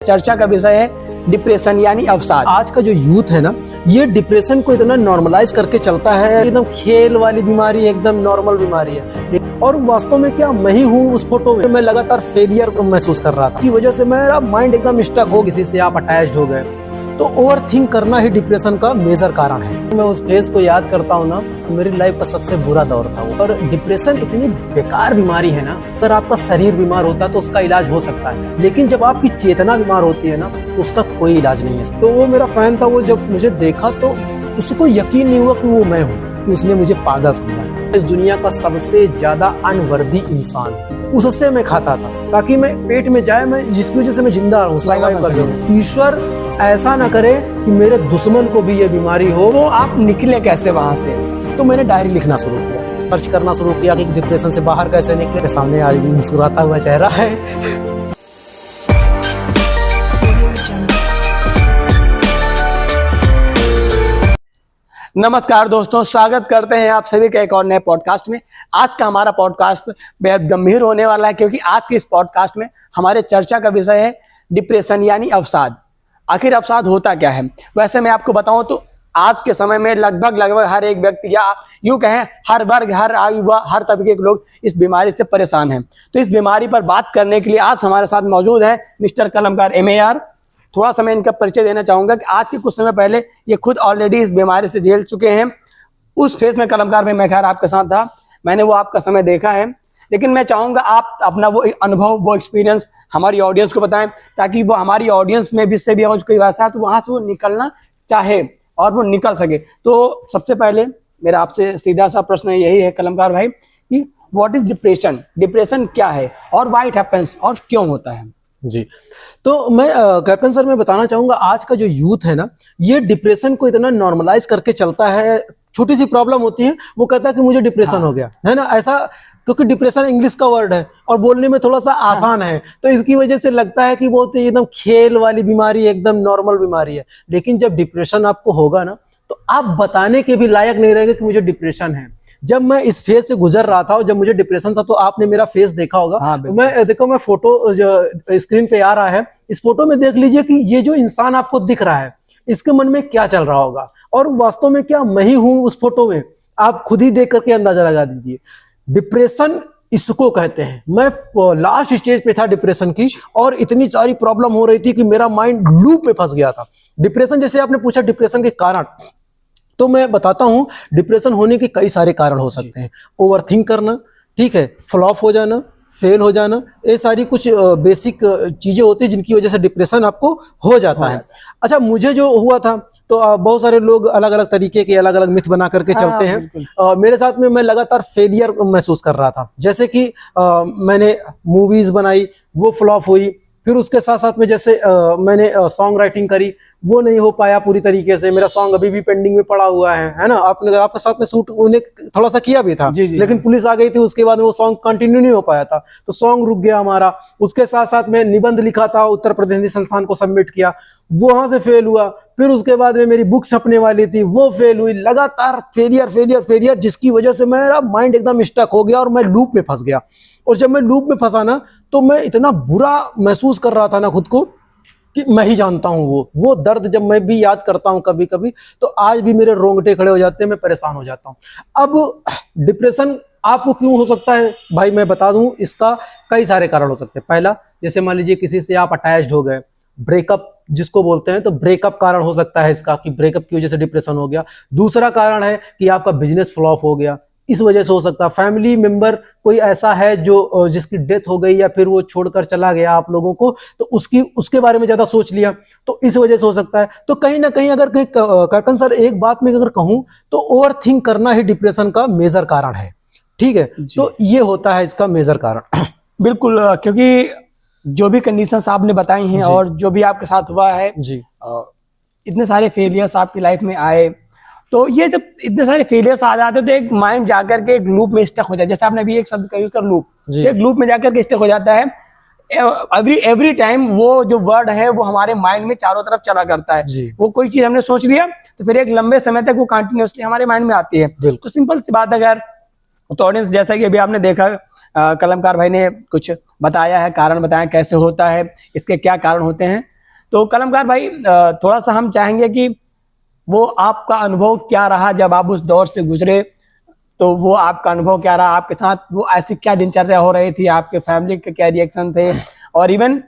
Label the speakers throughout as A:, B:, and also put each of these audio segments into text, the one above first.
A: चर्चा का विषय है डिप्रेशन यानी अवसाद।
B: आज का जो यूथ है ना, ये डिप्रेशन को इतना नॉर्मलाइज करके चलता है, एकदम खेल वाली बीमारी, एकदम नॉर्मल बीमारी है। और वास्तव में क्या मैं ही हूँ उस फोटो में। मैं लगातार फेलियर महसूस कर रहा था, की वजह से मेरा माइंड एकदम स्टक हो। किसी से आप अटैच्ड हो गए तो ओवर थिंक करना ही डिप्रेशन का मेजर कारण है। मैं उस फेज को याद करता हूँ ना, मेरी लाइफ का सबसे बुरा दौर था वो। और डिप्रेशन इतनी बेकार बीमारी है ना, अगर आपका शरीर बीमार होता है तो उसका इलाज हो सकता है, लेकिन जब आपकी चेतना बीमार होती है ना तो उसका कोई इलाज नहीं है। तो वो मेरा फैन था, वो जब मुझे देखा तो उसको यकीन नहीं हुआ कि वो मैं हूँ, कि उसने मुझे पागल समझा। इस दुनिया का सबसे ज्यादा अनवर्दी इंसान, उससे मैं खाता था ताकि मैं पेट में जाए, मैं जिसकी वजह से मैं जिंदा हूँ, सर्वाइव कर सकूं। ईश्वर ऐसा ना करे कि मेरे दुश्मन को भी ये बीमारी हो।
A: तो आप निकले कैसे वहां से?
B: तो मैंने डायरी लिखना शुरू किया, सर्च करना शुरू किया कि डिप्रेशन से बाहर कैसे निकले। सामने आज भी मुस्कुराता हुआ चेहरा है।
A: नमस्कार दोस्तों, स्वागत करते हैं आप सभी का एक और नए पॉडकास्ट में। आज का हमारा पॉडकास्ट बेहद गंभीर होने वाला है, क्योंकि आज के इस पॉडकास्ट में हमारे चर्चा का विषय है डिप्रेशन यानी अवसाद। आखिर अवसाद होता क्या है? वैसे मैं आपको बताऊं तो आज के समय में लगभग हर एक व्यक्ति, या यूं कहें हर वर्ग, हर आयु व हर तबके के लोग इस बीमारी से परेशान हैं। तो इस बीमारी पर बात करने के लिए आज हमारे साथ मौजूद हैं मिस्टर कलमकार MAR। थोड़ा सा मैं इनका परिचय देना चाहूंगा कि आज के कुछ समय पहले ये खुद ऑलरेडी इस बीमारी से झेल चुके हैं। उस फेज में कलमकार भाई मैं खैर आपके साथ था, मैंने वो आपका समय देखा है, लेकिन मैं चाहूंगा आप अपना वो अनुभव, वो एक्सपीरियंस हमारी ऑडियंस को बताएं, ताकि वो हमारी ऑडियंस में भी से भी अगर कोई वैसा है तो वहां से वो निकलना चाहे और वो निकल सके। तो सबसे पहले मेरा आपसे सीधा सा प्रश्न यही है कलमकार भाई कि व्हाट इज डिप्रेशन? डिप्रेशन क्या है और व्हाई इट हैपेंस, और क्यों होता है?
B: जी, तो मैं कैप्टन सर मैं बताना चाहूंगा, आज का जो यूथ है ना, ये डिप्रेशन को इतना नॉर्मलाइज करके चलता है। छोटी सी प्रॉब्लम होती है, वो कहता है कि मुझे डिप्रेशन हो गया है ना, ऐसा, क्योंकि डिप्रेशन इंग्लिश का वर्ड है और बोलने में थोड़ा सा आसान है, तो इसकी वजह से लगता है कि बहुत एकदम खेल वाली बीमारी, एकदम नॉर्मल बीमारी है। लेकिन जब डिप्रेशन आपको होगा ना, तो आप बताने के भी लायक नहीं रहेंगे कि मुझे डिप्रेशन है। जब मैं इस फेज से गुजर रहा था और जब मुझे डिप्रेशन था, तो आपने मेरा फेस देखा होगा। मैं फोटो जो स्क्रीन पे आ रहा है, इस फोटो में देख लीजिए कि ये जो इंसान आपको दिख रहा है, इसके मन में क्या चल रहा होगा, और वास्तव में क्या मैं ही हूं उस फोटो में। आप खुद ही देख करके अंदाजा लगा दीजिए। डिप्रेशन इसको कहते हैं। मैं लास्ट स्टेज पे था डिप्रेशन की, और इतनी सारी प्रॉब्लम हो रही थी कि मेरा माइंड लूप में फंस गया था। डिप्रेशन, जैसे आपने पूछा डिप्रेशन के कारण, तो मैं बताता हूं डिप्रेशन होने के कई सारे कारण हो सकते हैं। ओवरथिंक करना, ठीक है, फ्लॉप हो जाना, फेल हो जाना, ये सारी कुछ बेसिक चीजें होती हैं जिनकी वजह से डिप्रेशन आपको हो जाता है। अच्छा, मुझे जो हुआ था, तो बहुत सारे लोग अलग अलग तरीके के अलग अलग मिथ बना करके चलते हैं। मेरे साथ में मैं लगातार फेलियर महसूस कर रहा था। जैसे कि मैंने मूवीज बनाई, वो फ्लॉप हुई। फिर उसके साथ साथ में जैसे मैंने सॉन्ग राइटिंग करी, वो नहीं हो पाया पूरी तरीके से। मेरा सॉन्ग अभी भी पेंडिंग में पड़ा हुआ है ना। आपके साथ में शूट उन्हें थोड़ा सा किया भी था, लेकिन पुलिस आ गई थी, उसके बाद वो सॉन्ग कंटिन्यू नहीं हो पाया था, तो सॉन्ग रुक गया हमारा। उसके साथ साथ में निबंध लिखा था, उत्तर प्रतिनिधि संस्थान को सबमिट किया, वहां से फेल हुआ। फिर उसके बाद में मेरी बुक छपने वाली थी, वो फेल हुई। लगातार फेलियर फेलियर फेलियर, जिसकी वजह से मेरा माइंड एकदम स्टक हो गया और मैं लूप में फंस गया। और जब मैं लूप में फंसा ना, तो मैं इतना बुरा महसूस कर रहा था ना खुद को, कि मैं ही जानता हूँ वो दर्द। जब मैं भी याद करता हूँ कभी कभी, तो आज भी मेरे रोंगटे खड़े हो जाते हैं, मैं परेशान हो जाता हूँ। अब डिप्रेशन आपको क्यों हो सकता है भाई, मैं बता दूं, इसका कई सारे कारण हो सकते हैं। पहला, जैसे मान लीजिए किसी से आप अटैच्ड हो गए, ब्रेकअप जिसको बोलते हैं, तो ब्रेकअप कारण हो सकता है इसका, कि ब्रेकअप की वजह से डिप्रेशन हो गया। दूसरा कारण है कि आपका बिजनेस फ्लॉप हो गया, इस वजह से हो सकता है। फैमिली मेंबर कोई ऐसा है जो जिसकी डेथ हो गई, या फिर वो छोड़कर चला गया आप लोगों को, तो उसके बारे में ज्यादा सोच लिया, तो इस वजह से हो सकता है। तो कहीं ना कहीं, अगर कैप्टन सर एक बात में अगर कहूं, तो ओवर थिंक करना ही डिप्रेशन का मेजर कारण है, ठीक है। तो ये होता है इसका मेजर कारण।
A: बिल्कुल, क्योंकि जो भी कंडीशंस आपने बताई हैं और जो भी आपके साथ हुआ है जी, इतने सारे फेलियर्स आपकी लाइफ में आए, तो ये जब इतने सारे फेलियर्स आ जाते हैं तो एक माइंड जाकर के एक लूप में स्टक हो जाता है। जैसे आपने अभी एक शब्द कही कर, लूप, एक लूप में जाकर के स्टक हो जाता है। एवरी टाइम वो जो वर्ड है वो हमारे माइंड में चारों तरफ चला करता है। वो कोई चीज हमने सोच लिया तो फिर एक लंबे समय तक वो कंटिन्यूअसली हमारे माइंड में आती है। तो सिंपल सी बात है, अगर तो ऑडियंस, जैसा कि अभी आपने देखा, कलमकार भाई ने कुछ बताया है, कारण बताया कैसे होता है, इसके क्या कारण होते हैं। तो कलमकार भाई थोड़ा सा हम चाहेंगे कि वो आपका अनुभव क्या रहा जब आप उस दौर से गुजरे, तो वो आपका अनुभव क्या रहा आपके साथ, वो ऐसी क्या दिनचर्या हो रही थी, आपके फैमिली के क्या रिएक्शन थे, और इवन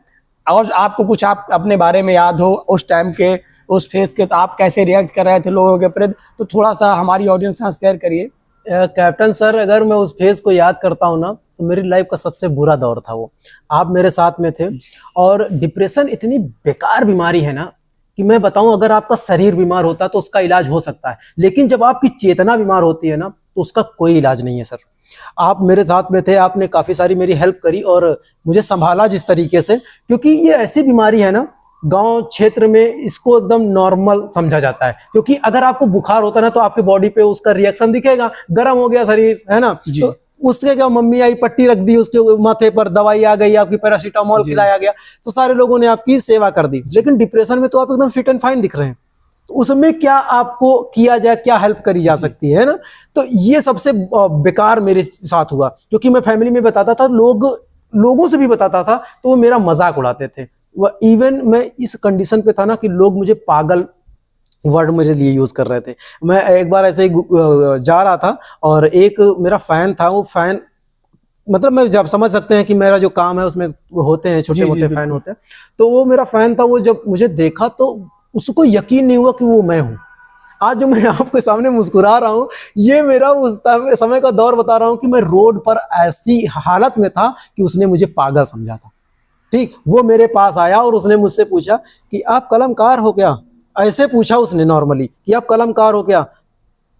A: और आपको कुछ आप अपने बारे में याद हो उस टाइम के, उस फेज के, तो आप कैसे रिएक्ट कर रहे थे लोगों के प्रति, तो थोड़ा सा हमारी ऑडियंस के साथ शेयर करिए।
B: कैप्टन सर, अगर मैं उस फेज को याद करता हूँ ना, तो मेरी लाइफ का सबसे बुरा दौर था वो। आप मेरे साथ में थे, और डिप्रेशन इतनी बेकार बीमारी है ना कि मैं बताऊं, अगर आपका शरीर बीमार होता है तो उसका इलाज हो सकता है, लेकिन जब आपकी चेतना बीमार होती है ना तो उसका कोई इलाज नहीं है सर। आप मेरे साथ में थे, आपने काफी सारी मेरी हेल्प करी और मुझे संभाला जिस तरीके से, क्योंकि ये ऐसी बीमारी है ना, गांव क्षेत्र में इसको एकदम नॉर्मल समझा जाता है। क्योंकि अगर आपको बुखार होता है ना तो आपके बॉडी पे उसका रिएक्शन दिखेगा, गर्म हो गया शरीर, है ना, तो उसके क्या, मम्मी आई, पट्टी रख दी उसके माथे पर, दवाई आ गई आपकी, पैरासीटामोल खिलाया गया, तो सारे लोगों ने आपकी सेवा कर दी। लेकिन डिप्रेशन में तो आप एकदम फिट एंड फाइन दिख रहे हैं, तो उसमें क्या आपको किया जाए, क्या हेल्प करी जा सकती है ना। तो ये सबसे बेकार मेरे साथ हुआ, क्योंकि मैं फैमिली में बताता था, लोगों से भी बताता था, तो वो मेरा मजाक उड़ाते थे। इवन मैं इस कंडीशन पे था ना कि लोग मुझे पागल वर्ड मेरे लिए यूज कर रहे थे। मैं एक बार ऐसे ही जा रहा था और एक मेरा फैन था, वो फैन, मतलब मैं जब समझ सकते हैं कि मेरा जो काम है उसमें होते हैं छोटे मोटे फैन होते हैं, तो वो मेरा फैन था। वो जब मुझे देखा तो उसको यकीन नहीं हुआ कि वो मैं हूँ। आज जो मैं आपके सामने मुस्कुरा रहा हूँ, ये मेरा उस समय का दौर बता रहा हूँ कि मैं रोड पर ऐसी हालत में था कि उसने मुझे पागल समझा था। ठीक, वो मेरे पास आया और उसने मुझसे पूछा कि आप कलमकार हो क्या, ऐसे पूछा उसने नॉर्मली कि आप कलमकार हो क्या।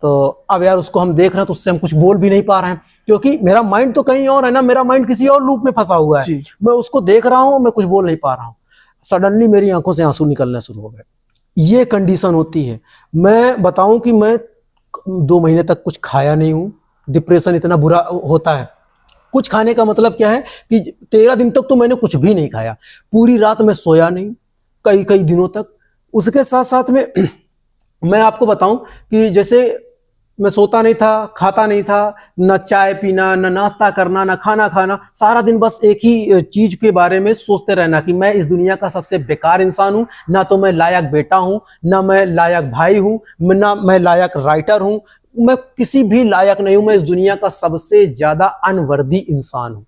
B: तो अब यार उसको हम देख रहे हैं तो उससे हम कुछ बोल भी नहीं पा रहे हैं, क्योंकि मेरा माइंड तो कहीं और है ना, मेरा माइंड किसी और लूप में फंसा हुआ है। मैं उसको देख रहा हूँ, मैं कुछ बोल नहीं पा रहा हूँ। सडनली मेरी आंखों से आंसू निकलने शुरू हो गए। ये कंडीशन होती है। मैं बताऊं कि मैं 2 महीने तक कुछ खाया नहीं हूं। डिप्रेशन इतना बुरा होता है। कुछ खाने का मतलब क्या है कि 13 दिन तक तो मैंने कुछ भी नहीं खाया, पूरी रात मैं सोया नहीं, कई कई दिनों तक। उसके साथ साथ में मैं आपको बताऊं कि जैसे मैं सोता नहीं था, खाता नहीं था, न चाय पीना, न नाश्ता करना, न खाना खाना, सारा दिन बस एक ही चीज के बारे में सोचते रहना कि मैं इस दुनिया का सबसे बेकार इंसान हूं, ना तो मैं लायक बेटा हूं, ना मैं लायक भाई हूं, ना मैं लायक राइटर हूं, मैं किसी भी लायक नहीं हूं, मैं इस दुनिया का सबसे ज्यादा अनवर्दी इंसान हूं।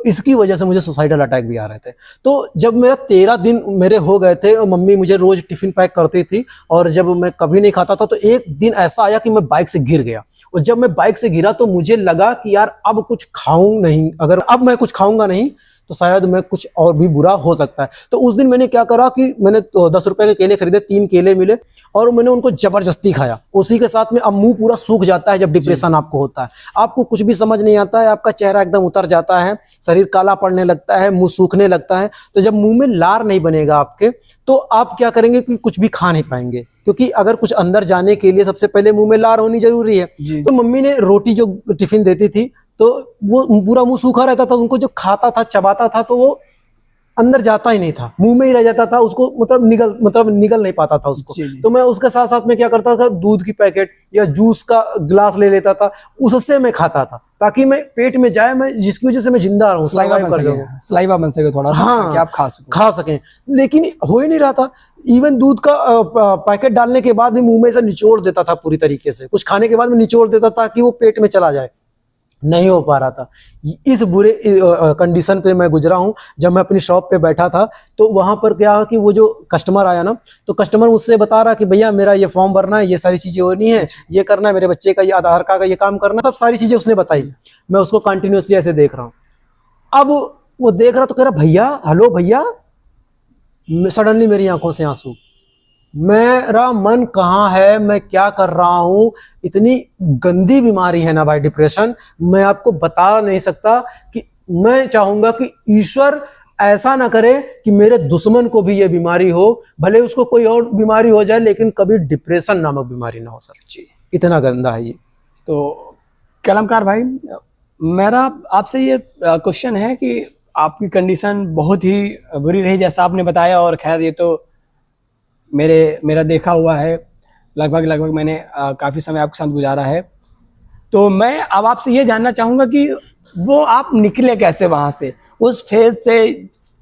B: इसकी वजह से मुझे सुसाइडल अटैक भी आ रहे थे। तो जब मेरा 13 दिन मेरे हो गए थे और मम्मी मुझे रोज टिफिन पैक करती थी, और जब मैं कभी नहीं खाता था, तो एक दिन ऐसा आया कि मैं बाइक से गिर गया। और जब मैं बाइक से गिरा तो मुझे लगा कि यार अब कुछ खाऊं नहीं, अगर अब मैं कुछ खाऊंगा नहीं तो शायद मैं कुछ और भी बुरा हो सकता है। तो उस दिन मैंने क्या करा कि मैंने 10 रुपए के केले खरीदे, 3 केले मिले और मैंने उनको जबरदस्ती खाया। उसी के साथ में अब मुंह पूरा सूख जाता है। जब डिप्रेशन आपको होता है, आपको कुछ भी समझ नहीं आता है, आपका चेहरा एकदम उतर जाता है, शरीर काला पड़ने लगता है, मुंह सूखने लगता है। तो जब मुंह में लार नहीं बनेगा आपके, तो आप क्या करेंगे कि कुछ भी खा नहीं पाएंगे, क्योंकि अगर कुछ अंदर जाने के लिए सबसे पहले मुंह में लार होनी जरूरी है। तो मम्मी ने रोटी जो टिफिन देती थी, तो वो पूरा मुंह सूखा रहता था, उनको जो खाता था, चबाता था, तो वो अंदर जाता ही नहीं था, मुंह में ही रह जाता था, उसको मतलब निगल नहीं पाता था उसको। तो मैं उसके साथ साथ में क्या करता था, दूध की पैकेट या जूस का ग्लास ले लेता था, उससे मैं खाता था ताकि मैं पेट में जाए, मैं जिसकी वजह से मैं जिंदा रहूं,
A: सलाइवा बन सके थोड़ा,
B: हाँ,
A: कि आप खा सकें।
B: लेकिन हो ही नहीं रहा था। इवन दूध का पैकेट डालने के बाद भी मुंह में से निचोड़ देता था पूरी तरीके से, कुछ खाने के बाद में निचोड़ देता था कि वो पेट में चला जाए, नहीं हो पा रहा था। इस बुरे कंडीशन पे मैं गुजरा हूं। जब मैं अपनी शॉप पे बैठा था तो वहां पर क्या कि वो जो कस्टमर आया ना, तो कस्टमर मुझसे बता रहा कि भैया मेरा ये फॉर्म भरना है, ये सारी चीजें होनी है, ये करना है, मेरे बच्चे का ये आधार कार्ड का ये काम करना है, सब सारी चीजें उसने बताई। मैं उसको कंटिन्यूसली ऐसे देख रहा हूँ। अब वो देख रहा तो कह रहा भैया, हेलो भैया। सडनली मेरी आंखों से आंसू। मेरा मन कहाँ है, मैं क्या कर रहा हूं। इतनी गंदी बीमारी है ना भाई डिप्रेशन, मैं आपको बता नहीं सकता। कि मैं चाहूंगा कि ईश्वर ऐसा ना करे कि मेरे दुश्मन को भी ये बीमारी हो, भले उसको कोई और बीमारी हो जाए, लेकिन कभी डिप्रेशन नामक बीमारी ना हो सर जी। इतना गंदा है ये।
A: तो कलमकार भाई, मेरा आपसे ये क्वेश्चन है कि आपकी कंडीशन बहुत ही बुरी रही जैसा आपने बताया, और खैर ये तो मेरा देखा हुआ है, लगभग मैंने काफ़ी समय आपके साथ गुजारा है। तो मैं अब आपसे ये जानना चाहूँगा कि वो आप निकले कैसे वहाँ से, उस फेज से।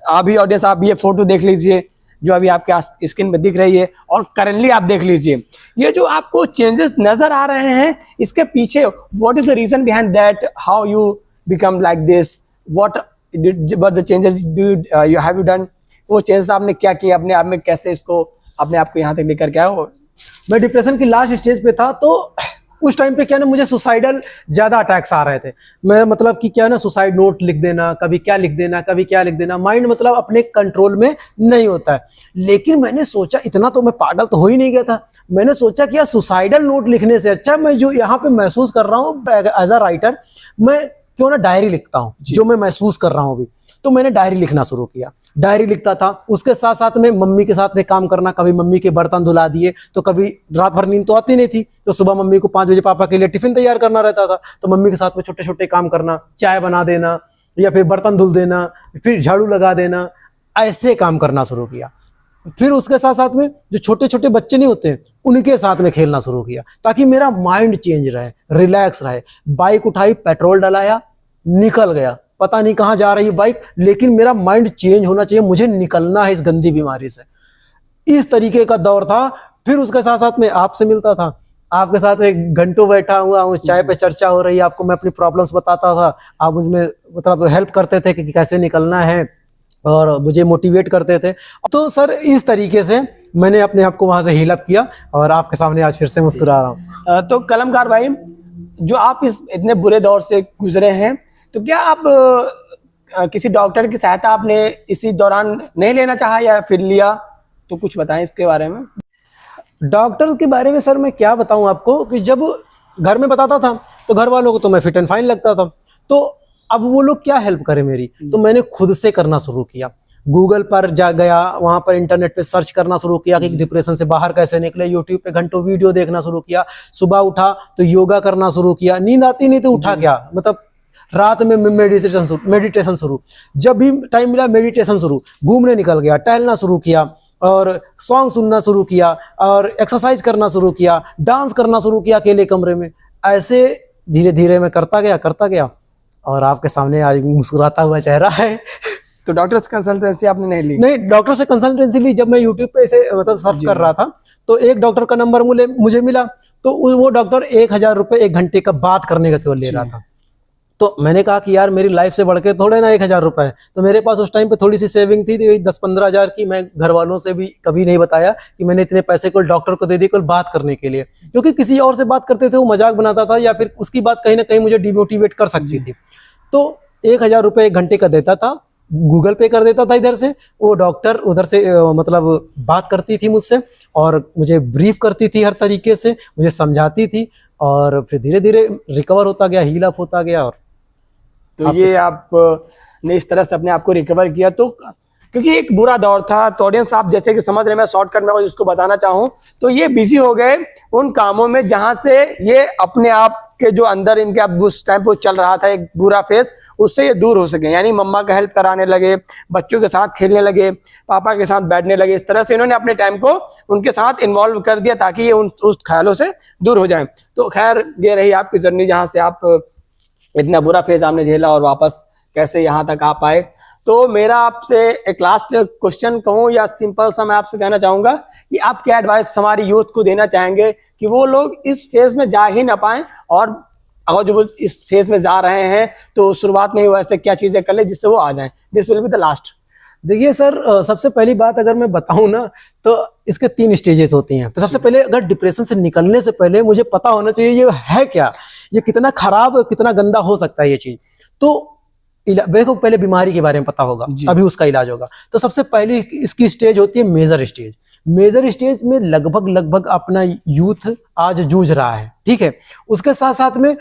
A: अभी ऑडियंस आप ये फोटो देख लीजिए, जो अभी आपके स्क्रीन पे दिख रही है, और करेंटली आप देख लीजिए ये जो आपको चेंजेस नजर आ रहे हैं, इसके पीछे what is the reason behind that, how you become like this, what the changes you have you done, वो चेंजेस आपने क्या किया अपने आप में, कैसे इसको अपने आप को यहाँ तक लेकर के आए हो?
B: मैं डिप्रेशन की लास्ट स्टेज पे था, तो उस टाइम पे क्या ना मुझे सुसाइडल ज्यादा अटैक्स आ रहे थे। मैं मतलब कि क्या ना सुसाइड नोट लिख देना, कभी क्या लिख देना, कभी क्या लिख देना, माइंड मतलब अपने कंट्रोल में नहीं होता है। लेकिन मैंने सोचा, इतना तो मैं पागल तो हो ही नहीं गया था, मैंने सोचा कि यार सुसाइडल नोट लिखने से अच्छा मैं जो यहाँ पे महसूस कर रहा हूँ एज अ राइटर, मैं क्यों ना डायरी लिखता हूँ जो मैं महसूस कर रहा हूँ अभी। तो मैंने डायरी लिखना शुरू किया, डायरी लिखता था, उसके साथ साथ में मम्मी के साथ में काम करना, कभी मम्मी के बर्तन धुला दिए, तो कभी रात भर नींद तो आती नहीं थी, तो सुबह मम्मी को 5 बजे पापा के लिए टिफिन तैयार करना रहता था, तो मम्मी के साथ में छोटे छोटे काम करना, चाय बना देना या फिर बर्तन धुल देना, फिर झाड़ू लगा देना, ऐसे काम करना शुरू किया। फिर उसके साथ साथ में जो छोटे छोटे बच्चे नहीं होते उनके साथ में खेलना शुरू किया, ताकि मेरा माइंड चेंज रहे, रिलैक्स रहे। बाइक उठाई, पेट्रोल डलाया, निकल गया, पता नहीं कहाँ जा रही है बाइक, लेकिन मेरा माइंड चेंज होना चाहिए, मुझे निकलना है इस गंदी बीमारी से। इस तरीके का दौर था। फिर उसके साथ साथ में आपसे मिलता था, आपके साथ एक घंटों बैठा हुआ हूँ, चाय पे चर्चा हो रही है, आपको मैं अपनी प्रॉब्लम्स बताता था, आप मुझमें मतलब हेल्प करते थे कि कैसे निकलना है और मुझे मोटिवेट करते थे। तो सर इस तरीके से मैंने अपने आप को वहां से हील अप किया और आपके सामने आज फिर से मुस्कुरा रहा हूँ।
A: तो कलमकार भाई, जो आप इस इतने बुरे दौर से गुजरे हैं, तो क्या आप किसी डॉक्टर की सहायता आपने इसी दौरान नहीं लेना चाहा या फिर लिया? तो कुछ बताएं इसके बारे में।
B: डॉक्टर के बारे में सर मैं क्या बताऊं आपको, कि जब घर में बताता था तो घर वालों को तो मैं फिट एंड फाइन लगता था, तो अब वो लोग क्या हेल्प करें मेरी, तो मैंने खुद से करना शुरू किया। गूगल पर जा गया, वहां पर इंटरनेट पे सर्च करना शुरू किया कि डिप्रेशन से बाहर कैसे निकले, यूट्यूब पे घंटों वीडियो देखना शुरू किया। सुबह उठा तो योगा करना शुरू किया, नींद आती नहीं तो उठा गया, मतलब रात में मेडिटेशन शुरू, जब भी टाइम मिला मेडिटेशन शुरू, घूमने निकल गया, टहलना शुरू किया और सॉन्ग सुनना शुरू किया और एक्सरसाइज करना शुरू किया, डांस करना शुरू किया अकेले कमरे में। ऐसे धीरे धीरे मैं करता गया और आपके सामने आज मुस्कुराता हुआ चेहरा है।
A: तो डॉक्टर से कंसल्टेंसी आपने नहीं ली?
B: नहीं, डॉक्टर से कंसल्टेंसी ली। जब मैं यूट्यूब पे ऐसे मतलब सर्च कर रहा था तो एक डॉक्टर का नंबर मुझे मिला, तो वो डॉक्टर 1000 रुपए 1 घंटे का बात करने का केवल ले रहा था। तो मैंने कहा कि यार मेरी लाइफ से बढ़ के थोड़े ना 1000 रुपए है, तो मेरे पास उस टाइम पे थोड़ी सी सेविंग थी 10-15 हजार की। मैं घर वालों से भी कभी नहीं बताया कि मैंने इतने पैसे को डॉक्टर को दे दिए केवल बात करने के लिए, क्योंकि किसी और से बात करते थे वो मजाक बनाता था या फिर उसकी बात कहीं ना कहीं मुझे डिमोटिवेट कर सकती थी। तो 1000 रुपए 1 घंटे का देता था, गूगल पे कर देता था इधर से, वो डॉक्टर उधर से मतलब बात करती थी मुझसे और मुझे ब्रीफ करती थी, हर तरीके से मुझे समझाती थी और फिर धीरे धीरे रिकवर होता गया, हील अप होता गया। और
A: तो ये आपने इस तरह से अपने आप को रिकवर किया, तो क्योंकि एक बुरा दौर था, तो ऑडियंस आप जैसे कि समझ रहे हैं, मैं शॉर्टकट में जिसको बताना चाहूँ तो ये बिजी हो गए उन कामों में जहां से ये अपने आप के जो अंदर इनके अब उस टाइम पर चल रहा था एक बुरा फेज, उससे ये दूर हो सके। यानी मम्मा का हेल्प कराने लगे, बच्चों के साथ खेलने लगे, पापा के साथ बैठने लगे, इस तरह से इन्होंने अपने टाइम को उनके साथ इन्वॉल्व कर दिया ताकि ये उस ख्यालों से दूर हो जाएं। तो खैर ये रही आपकी जर्नी, जहां से आप इतना बुरा फेज आपने झेला और वापस कैसे यहाँ तक आ पाए। तो मेरा आपसे एक लास्ट क्वेश्चन कहूँ या सिंपल सा मैं आपसे कहना चाहूंगा कि आप क्या एडवाइस हमारी यूथ को देना चाहेंगे कि वो लोग इस फेज में जा ही ना पाए, और अगर जो वो इस फेज में जा रहे हैं तो शुरुआत में ही वो ऐसे क्या चीजें कर ले जिससे वो आ जाएं? This will be the last.
B: देखिए सर, सबसे पहली बात अगर मैं बताऊं ना तो इसके 3 स्टेजेस होती हैं। तो सबसे पहले अगर डिप्रेशन से निकलने से पहले मुझे पता होना चाहिए ये है क्या, ये कितना खराब, कितना गंदा हो सकता है ये चीज। तो देखो पहले बीमारी के बारे में पता होगा तभी उसका इलाज होगा। तो सबसे पहले इसकी स्टेज होती है मेजर स्टेज। मेजर स्टेज में लगभग अपना यूथ आज जूझ रहा है, ठीक है। उसके साथ साथ में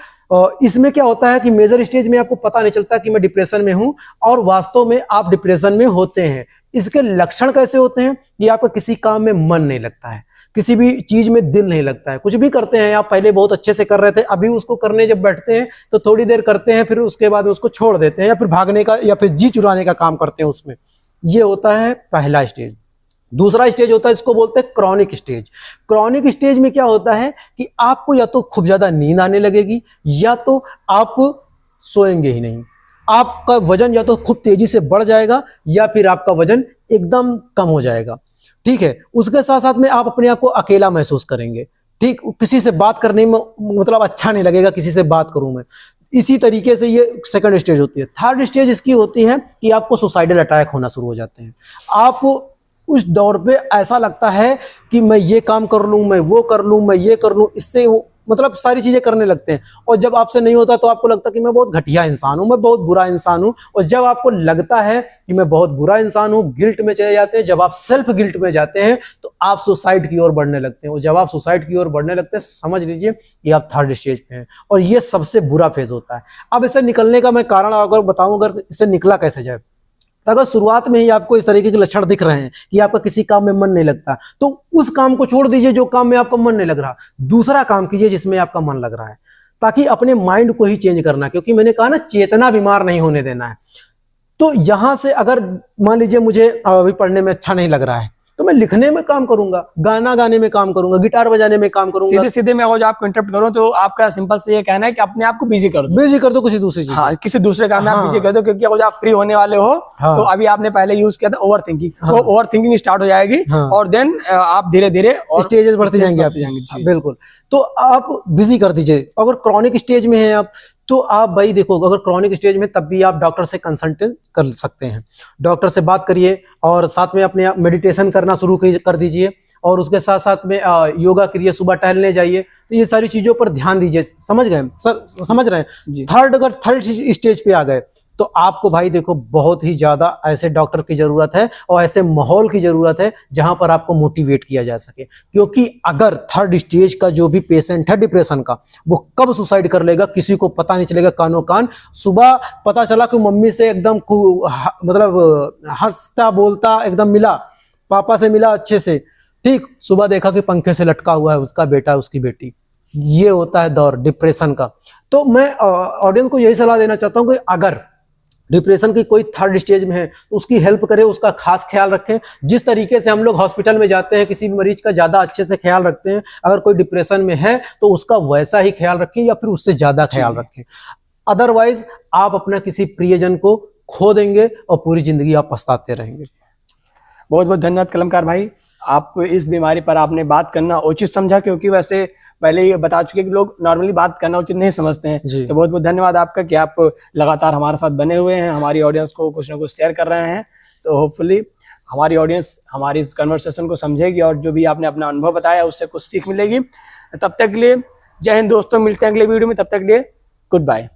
B: इसमें क्या होता है कि मेजर स्टेज में आपको पता नहीं चलता कि मैं डिप्रेशन में हूं और वास्तव में आप डिप्रेशन में होते हैं। इसके लक्षण कैसे होते हैं कि आपका किसी काम में मन नहीं लगता है, किसी भी चीज में दिल नहीं लगता है, कुछ भी करते हैं आप पहले बहुत अच्छे से कर रहे थे, अभी उसको करने जब बैठते हैं तो थोड़ी देर करते हैं, फिर उसके बाद उसको छोड़ देते हैं या फिर भागने का या फिर जी चुराने का काम करते हैं उसमें। ये होता है पहला स्टेज। दूसरा स्टेज होता है, इसको बोलते हैं क्रॉनिक स्टेज। क्रॉनिक स्टेज में क्या होता है कि आपको या तो खूब ज्यादा नींद आने लगेगी या तो आप सोएंगे ही नहीं, आपका वजन या तो खूब तेजी से बढ़ जाएगा या फिर आपका वजन एकदम कम हो जाएगा। ठीक है। उसके साथ साथ में आप अपने आप को अकेला महसूस करेंगे, ठीक, किसी से बात करने में मतलब अच्छा नहीं लगेगा, किसी से बात करूं मैं। इसी तरीके से ये सेकंड स्टेज होती है। थर्ड स्टेज इसकी होती है कि आपको सुसाइडल अटैक होना शुरू हो जाते हैं। आप उस दौर पे ऐसा लगता है कि मैं ये काम कर लूं, मैं वो कर लूं, मैं ये कर लूं, इससे वो मतलब सारी चीजें करने लगते हैं। और जब आपसे नहीं होता तो आपको लगता है कि मैं बहुत घटिया इंसान हूं, मैं बहुत बुरा इंसान हूं। और जब आपको लगता है कि मैं बहुत बुरा इंसान हूं, गिल्ट में चले जाते हैं। जब आप सेल्फ गिल्ट में जाते हैं तो आप सुसाइड की ओर बढ़ने लगते हैं। और जब आप सुसाइड की ओर बढ़ने लगते हैं, समझ लीजिए कि आप थर्ड स्टेज पे हैं। और ये सबसे बुरा फेज होता है। अब इससे निकलने का मैं कारण अगर बताऊं, अगर इससे निकला कैसे जाए, अगर शुरुआत में ही आपको इस तरीके के लक्षण दिख रहे हैं कि आपका किसी काम में मन नहीं लगता, तो उस काम को छोड़ दीजिए जो काम में आपका मन नहीं लग रहा, दूसरा काम कीजिए जिसमें आपका मन लग रहा है, ताकि अपने माइंड को ही चेंज करना। क्योंकि मैंने कहा ना, चेतना बीमार नहीं होने देना है। तो यहां से अगर मान लीजिए मुझे अभी पढ़ने में अच्छा नहीं लग रहा है, तो मैं लिखने में काम करूंगा, गाना गाने में काम करूंगा, गिटार बजाने में काम करूंगा।
A: सीधे सीधे मैं अगर आपको इंटरप्ट करूं तो आपका सिंपल से ये कहना है कि अपने आप को बिजी कर दो,
B: बिजी कर दो किसी दूसरी चीज।
A: हाँ, किसी दूसरे काम में आप बिजी कर दो। क्योंकि अगर आप फ्री होने वाले हो तो अभी आपने पहले यूज किया था ओवर थिंकिंग, वो ओवर थिंकिंग स्टार्ट हो जाएगी और देन आप धीरे धीरे और
B: स्टेजेस बढ़ते जाएंगे आप। बिल्कुल। तो आप बिजी कर दीजिए। अगर क्रॉनिक स्टेज में हैं आप, तो आप भाई देखो, अगर क्रॉनिक स्टेज में, तब भी आप डॉक्टर से कंसल्टेंट कर सकते हैं। डॉक्टर से बात करिए और साथ में अपने मेडिटेशन करना शुरू कर दीजिए। और उसके साथ साथ में योगा करिए, सुबह टहलने जाइए। तो ये सारी चीजों पर ध्यान दीजिए। समझ गए सर? समझ रहे हैं? अगर थर्ड स्टेज पे आ गए तो आपको भाई देखो, बहुत ही ज्यादा ऐसे डॉक्टर की जरूरत है और ऐसे माहौल की जरूरत है जहां पर आपको मोटिवेट किया जा सके। क्योंकि अगर थर्ड स्टेज का जो भी पेशेंट है डिप्रेशन का, वो कब सुसाइड कर लेगा किसी को पता नहीं चलेगा। कानो कान सुबह पता चला कि मम्मी से एकदम मतलब हंसता बोलता एकदम मिला, पापा से मिला अच्छे से, ठीक, सुबह देखा कि पंखे से लटका हुआ है उसका बेटा, उसकी बेटी। ये होता है दौर डिप्रेशन का। तो मैं ऑडियंस को यही सलाह देना चाहता हूं कि अगर डिप्रेशन की कोई थर्ड स्टेज में है तो उसकी हेल्प करें, उसका खास ख्याल रखें। जिस तरीके से हम लोग हॉस्पिटल में जाते हैं, किसी भी मरीज का ज्यादा अच्छे से ख्याल रखते हैं, अगर कोई डिप्रेशन में है तो उसका वैसा ही ख्याल रखें या फिर उससे ज्यादा ख्याल रखें। अदरवाइज आप अपना किसी प्रियजन को खो देंगे और पूरी जिंदगी आप पछताते रहेंगे।
A: बहुत बहुत धन्यवाद कलमकार भाई, आप इस बीमारी पर आपने बात करना उचित समझा। क्योंकि वैसे पहले ही बता चुके कि लोग नॉर्मली बात करना उचित नहीं समझते हैं। तो बहुत बहुत धन्यवाद आपका कि आप लगातार हमारे साथ बने हुए हैं, हमारी ऑडियंस को कुछ ना कुछ शेयर कर रहे हैं। तो होपफुली हमारी ऑडियंस हमारी इस कन्वर्सेशन को समझेगी और जो भी आपने अपना अनुभव बताया उससे कुछ सीख मिलेगी। तब तक के लिए जय हिंद दोस्तों, मिलते हैं अगले वीडियो में। तब तक के लिए गुड बाय।